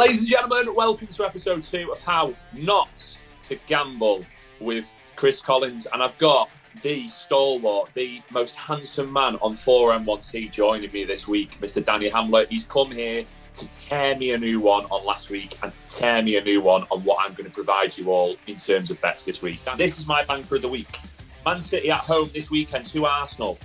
Ladies and gentlemen, welcome to episode 2 of How Not to Gamble with Chris Collins. And I've got the stalwart, the most handsome man on 4M1T joining me this week, Mr. Danny Hamlet. He's come here to tear me a new one on last week and to tear me a new one on what I'm going to provide you all in terms of bets this week. Now, this is my banker of the week. Man City at home this weekend to Arsenal.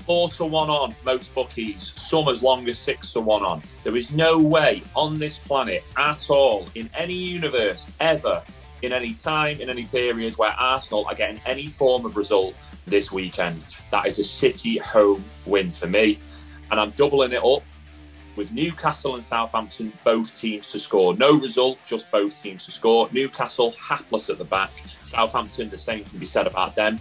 4-1 on most bookies, some as long as 6-1 on. There is no way on this planet at all, in any universe, ever, in any time, in any period, where Arsenal are getting any form of result this weekend. That is a City home win for me. And I'm doubling it up with Newcastle and Southampton, both teams to score. No result, just both teams to score. Newcastle, hapless at the back. Southampton, the same can be said about them.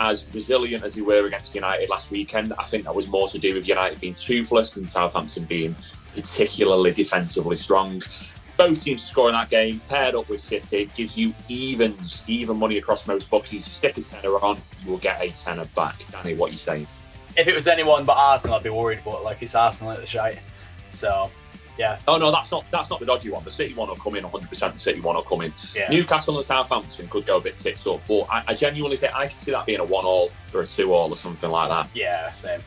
As resilient as they were against United last weekend, I think that was more to do with United being toothless than Southampton being particularly defensively strong. Both teams to score in that game, paired up with City, gives you even money across most bookies. Stick a tenner on, you will get a tenner back. Danny, what are you saying? If it was anyone but Arsenal, I'd be worried, but like it's Arsenal at the shite. So, yeah. Oh no, that's not the dodgy one. The City one will come in 100%. The City one will come in. Yeah. Newcastle and Southampton could go a bit tits up, but I genuinely think I can see that being a 1-1 or a 2-2 or something like that. Yeah, same.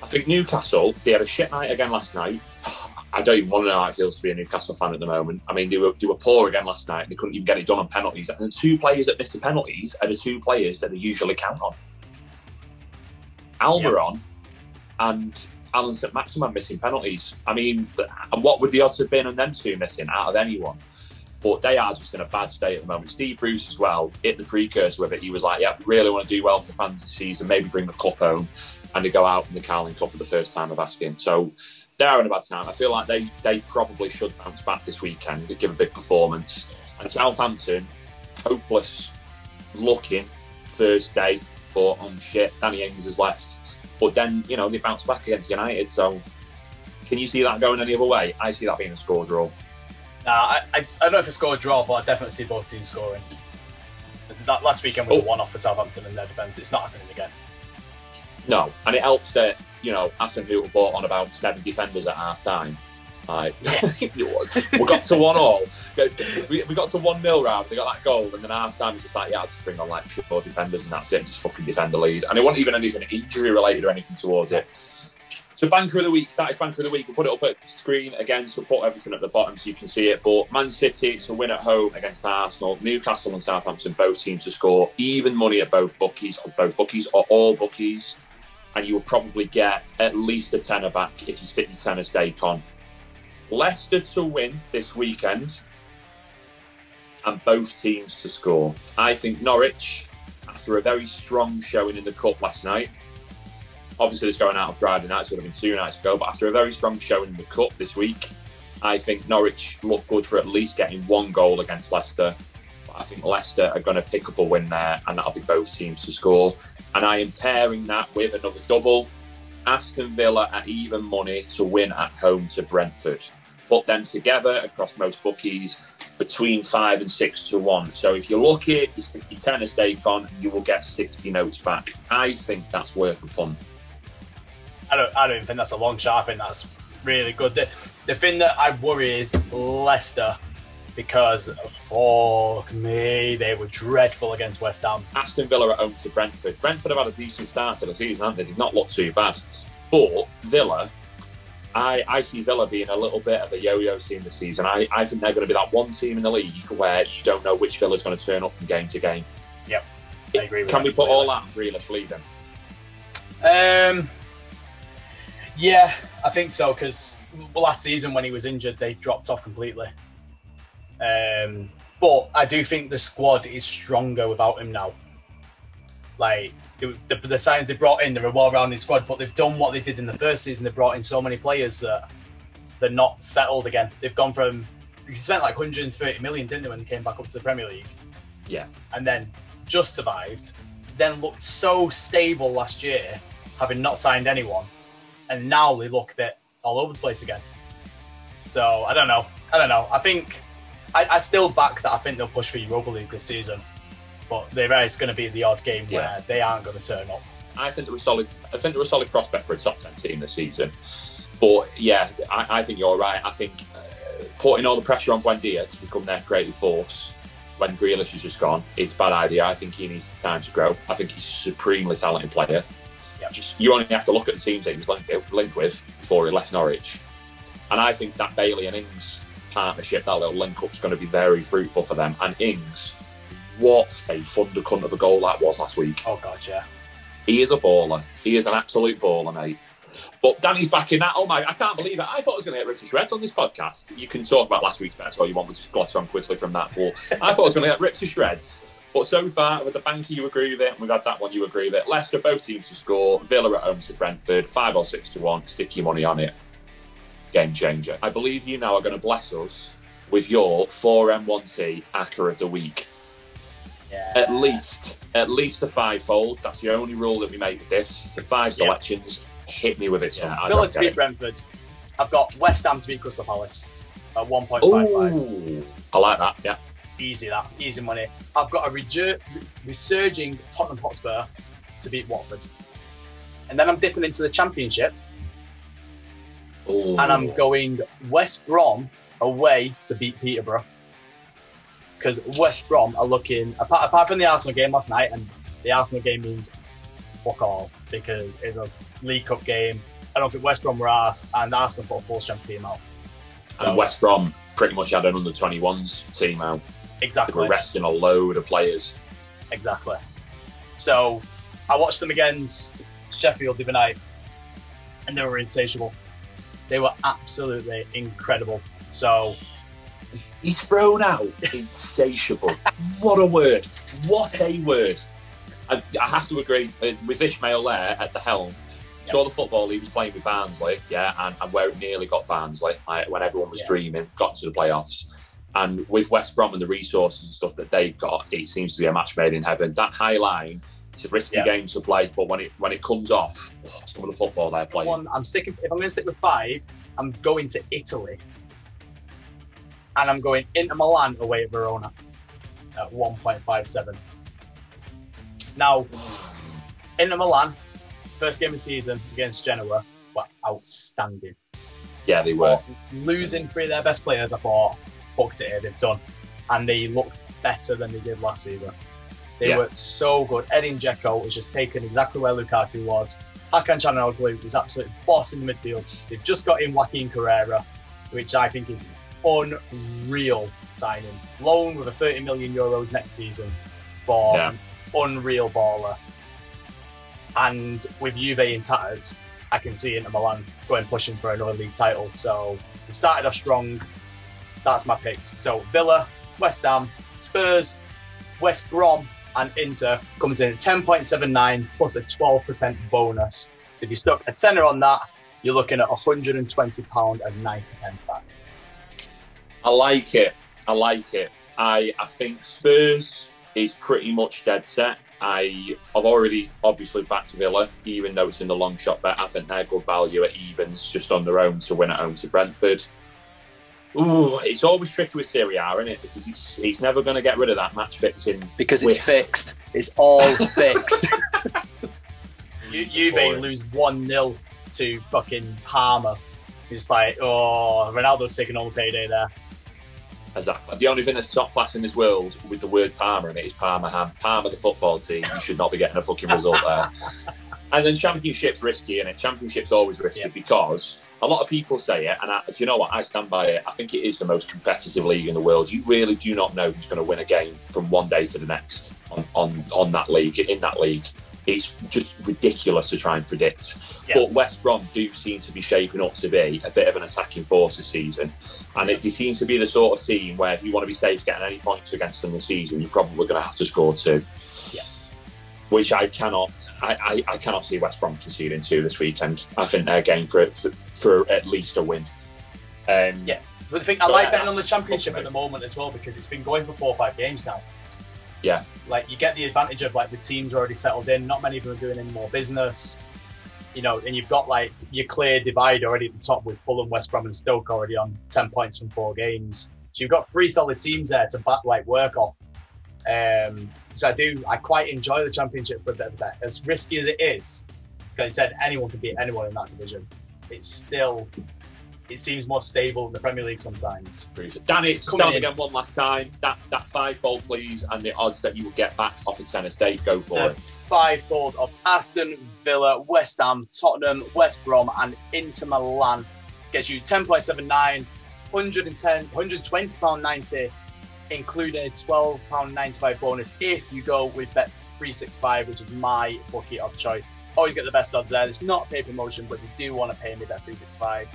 I think Newcastle, they had a shit night again last night. I don't even want to know how it feels to be a Newcastle fan at the moment. I mean, they were poor again last night and they couldn't even get it done on penalties. And the two players that missed the penalties are the two players that they usually count on. Almiron and Alan St Maximin missing penalties. I mean, what would the odds have been on them two missing out of anyone? But they are just in a bad state at the moment. Steve Bruce as well hit the precursor with it. He was like, yeah, really want to do well for the fans this season, maybe bring the cup home, and they go out in the Carling Cup for the first time of asking. So they're in a bad time. I feel like they probably should bounce back this weekend, give a big performance. And Southampton, hopeless looking Thursday for shit. Danny Ings has left. But then, you know, they bounce back against United. So can you see that going any other way? I see that being a score draw. Nah, I don't know if it's score draw, but I definitely see both teams scoring. That last weekend was a one-off for Southampton in their defence. It's not happening again. No, and it helps that, you know, Aston Villa bought on about 7 defenders at half time. Like, we got to 1-1. We got to 1-0 round. They got that goal, and then half time it's just like, yeah, I'll just bring on like 4 defenders, and that's it. Just fucking defend the lead. And it wasn't even anything injury related or anything towards it. So banker of the week, that is banker of the week. We'll put it up at the screen again, so we'll put everything at the bottom so you can see it. But Man City, it's a win at home against Arsenal. Newcastle and Southampton, both teams to score. Even money at both bookies or all bookies. And you will probably get at least a tenner back if you stick your tenner stake on. Leicester to win this weekend and both teams to score. I think Norwich, after a very strong showing in the Cup last night, obviously it's going out on Friday night, so it would have been 2 nights ago, but after a very strong showing in the Cup this week, I think Norwich look good for at least getting 1 goal against Leicester. But I think Leicester are going to pick up a win there, and that'll be both teams to score. And I am pairing that with another double. Aston Villa at even money to win at home to Brentford. Put them together across most bookies between 5 and 6-1. So if you're lucky, you stick your tenner stake on, you will get 60 notes back. I think that's worth a punt. I don't even think that's a long shot. I think that's really good. The thing that I worry is Leicester, because fuck me, they were dreadful against West Ham. Aston Villa at home to Brentford. Brentford have had a decent start to the season, haven't they? They've not looked too bad. But Villa, I see Villa being a little bit of a yo-yo team this season. I think they're going to be that one team in the league where you don't know which Villa's going to turn up from game to game. Yep, I agree with that. Can we put all that on Grealish leaving? Yeah, I think so, because last season when he was injured, they dropped off completely. But I do think the squad is stronger without him now. Like, the signings they brought in, they're a well-rounded squad, but they've done what they did in the first season. They brought in so many players that they're not settled again. They've gone from... They spent like 130 million, didn't they, when they came back up to the Premier League? Yeah. And then just survived. Then looked so stable last year, having not signed anyone. And now they look a bit all over the place again. So, I don't know. I think... I still back that I think they'll push for Europa League this season. But there is going to be the odd game where they aren't going to turn up. I think they're a solid prospect for a top 10 team this season. But yeah, I think you're right. I think putting all the pressure on Buendia to become their creative force when Grealish has just gone is a bad idea. I think he needs time to grow. I think he's a supremely talented player. Yep. You only have to look at the teams that he was linked with before he left Norwich. And I think that Bailey and Ings partnership, that little link-up, is going to be very fruitful for them. And Ings, what a thunder-cunt of a goal that was last week. Oh, God, yeah. He is a baller. He is an absolute baller, mate. But Danny's back in that. Oh, my, I can't believe it. I thought I was going to get ripped to shreds on this podcast. You can talk about last week's bet, or you want me to just gloss on quickly from that. But I thought I was going to get ripped to shreds. But so far, with the banker, you agree with it, and we've had that one, you agree with it. Leicester, both teams to score. Villa at home to Brentford, 5 or 6 to 1. Stick your money on it. Game changer. I believe you now are going to bless us with your 4M1T Acca of the week. Yeah. At least a fivefold. That's the only rule that we make with this. It's 5 selections. Hit me with it. Yeah. Villa to beat Brentford. I've got West Ham to beat Crystal Palace at 1.55. Ooh, I like that. Yeah. Easy money. I've got a resurging Tottenham Hotspur to beat Watford. And then I'm dipping into the Championship. Ooh. And I'm going West Brom away to beat Peterborough. Because West Brom are looking, apart from the Arsenal game last night, and the Arsenal game means fuck all, because it's a League Cup game. I don't think West Brom were arse, and Arsenal put a full-strength team out. So, and West Brom pretty much had an under-21s team out. Exactly. They were resting a load of players. Exactly. So I watched them against Sheffield the other night, and they were insatiable. They were absolutely incredible. So he's thrown out insatiable. What a word. What a word. I have to agree with Ishmael there at the helm. Saw the football he was playing with Barnsley, yeah, and where it nearly got Barnsley, when everyone was dreaming, got to the playoffs. And with West Brom and the resources and stuff that they've got, it seems to be a match made in heaven. That high line, it's a risky game to play, but when it comes off, some of the football they're playing. If I'm going to stick with 5, I'm going to Italy. And I'm going Inter Milan away at Verona at 1.57. Now, Inter Milan, first game of the season against Genoa, were outstanding. Yeah, they were. Losing 3 of their best players, I thought, fucked it here, they've done. And they looked better than they did last season. They were so good. Edin Dzeko was just taken exactly where Lukaku was. Hakan Çalhanoğlu is absolute boss in the midfield. They've just got in Joaquin Carrera, which I think is unreal signing. Loan with a 30 million euros next season for an unreal baller. And with Juve in tatters, I can see Inter Milan going pushing for another league title. So we started off strong. That's my picks. So Villa, West Ham, Spurs, West Brom, and Inter comes in at 10.79 plus a 12% bonus. So if you stuck a tenner on that, you're looking at £120 and 90 pence back. I like it. I think Spurs is pretty much dead set. I've already obviously backed Villa, even though it's in the long shot bet. I think they're good value at evens just on their own to win at home to Brentford. Ooh, it's always tricky with Serie A, isn't it? Because he's never going to get rid of that match fixing. Because it's fixed. It's all fixed. Juve lose 1-0 to fucking Parma. It's like, oh, Ronaldo's taking all the payday there. Exactly. The only thing that's top class in this world with the word Parma in it is Parma Ham. Parma, the football team. You should not be getting a fucking result there. And then Championship's risky, innit? Championship's always risky because a lot of people say it, and do you know what? I stand by it. I think it is the most competitive league in the world. You really do not know who's going to win a game from one day to the next on that league. In that league, it's just ridiculous to try and predict. Yeah. But West Brom do seem to be shaping up to be a bit of an attacking force this season, and it seems to be the sort of team where if you want to be safe getting any points against them this season, you're probably going to have to score 2. Yeah, which I cannot. I cannot see West Brom conceding 2 this weekend. I think they're game for at least a win. But the thing, I like betting on the Championship at the moment as well because it's been going for 4 or 5 games now. Yeah. Like, you get the advantage of, like, the teams already settled in. Not many of them are doing any more business. You know, and you've got, like, your clear divide already at the top with Fulham, West Brom and Stoke already on 10 points from 4 games. So you've got 3 solid teams there to, work off. So I quite enjoy the Championship for a bit of that. As risky as it is, because I said anyone can beat anyone in that division, it's still it seems more stable in the Premier League sometimes. Danny, start again one last time. That fivefold, please, and the odds that you will get back off the centre stage. Go for it. Fivefold of Aston Villa, West Ham, Tottenham, West Brom, and Inter Milan gets you 10.79, £120.90, including a £12.95 bonus if you go with Bet365, which is my bookie of choice. Always get the best odds there. It's not pay promotion, but if you do want to pay me Bet365,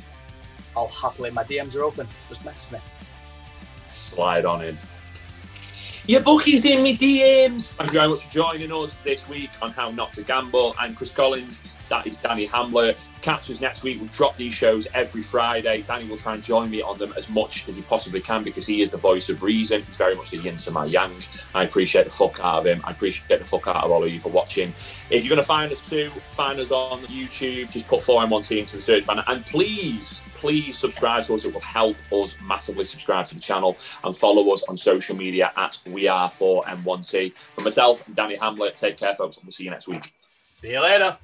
I'll happily. My DMs are open. Just message me. Slide on in. Your bookie's in me DMs. Thank you very much for joining us this week on How Not to Gamble. I'm Chris Collins. That is Danny Hamlet. Catch us next week. We'll drop these shows every Friday. Danny will try and join me on them as much as he possibly can because he is the voice of reason. He's very much the yin to my yang. I appreciate the fuck out of him. I appreciate the fuck out of all of you for watching. If you're going to find us too, find us on YouTube. Just put 4M1C into the search banner. And please subscribe to us. It will help us massively. Subscribe to the channel and follow us on social media at WeAre4M1C. For myself and Danny Hamlet, take care, folks, and we'll see you next week. See you later.